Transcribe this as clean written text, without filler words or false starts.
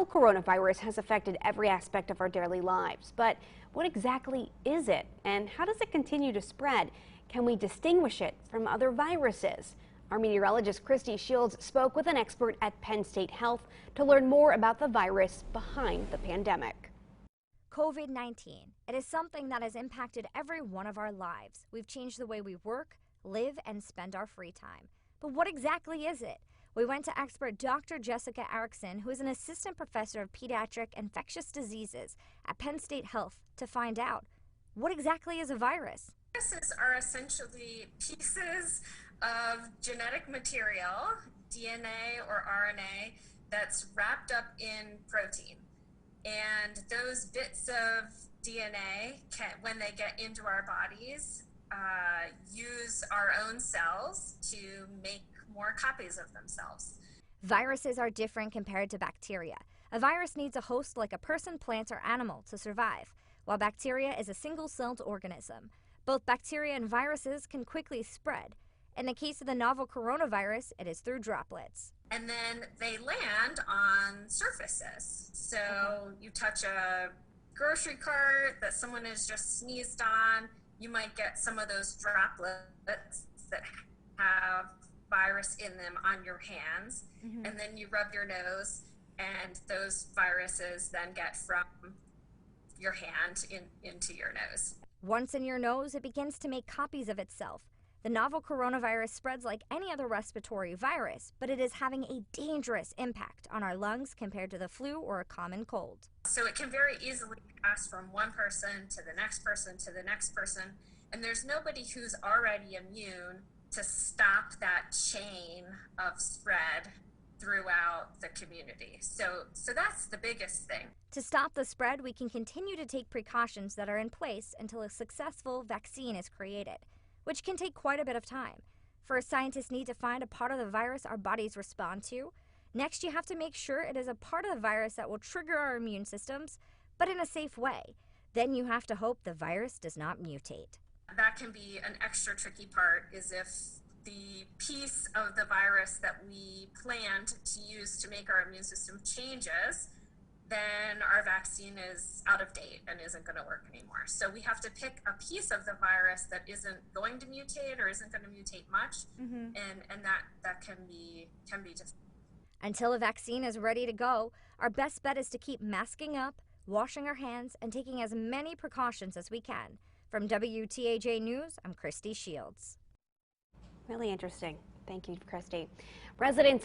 novel coronavirus has affected every aspect of our daily lives. But what exactly is it, and how does it continue to spread? Can we distinguish it from other viruses? Our meteorologist Christy Shields spoke with an expert at Penn State Health to learn more about the virus behind the pandemic. COVID-19. It is something that has impacted every one of our lives. We've changed the way we work, live, and spend our free time. But what exactly is it? We went to expert Dr. Jessica Erickson, who is an assistant professor of pediatric infectious diseases at Penn State Health, to find out what exactly is a virus. Viruses are essentially pieces of genetic material, DNA or RNA, that's wrapped up in protein. And those bits of DNA, when they get into our bodies, use our own cells to make more copies of themselves. Viruses are different compared to bacteria. A virus needs a host like a person, plant, or animal to survive, while bacteria is a single-celled organism. Both bacteria and viruses can quickly spread. In the case of the novel coronavirus, it is through droplets. And then they land on surfaces. So you touch a grocery cart that someone has just sneezed on, you might get some of those droplets that have virus in them on your hands, and then you rub your nose, and those viruses then get from your hand into your nose. Once in your nose, it begins to make copies of itself. The novel coronavirus spreads like any other respiratory virus, but it is having a dangerous impact on our lungs compared to the flu or a common cold. So it can very easily pass from one person to the next person to the next person, and there's nobody who's already immune to stop that chain of spread throughout the community. So that's the biggest thing. To stop the spread, we can continue to take precautions that are in place until a successful vaccine is created, which can take quite a bit of time. First, scientists need to find a part of the virus our bodies respond to. Next, you have to make sure it is a part of the virus that will trigger our immune systems, but in a safe way. Then you have to hope the virus does not mutate. That can be an extra tricky part, is if the piece of the virus that we planned to use to make our immune system changes, then our vaccine is out of date and isn't going to work anymore. So we have to pick a piece of the virus that isn't going to mutate or isn't going to mutate much, and that can be difficult. Until a vaccine is ready to go, our best bet is to keep masking up, washing our hands, and taking as many precautions as we can. From WTAJ News, I'm Christy Shields. Really interesting. Thank you, Christy. Residents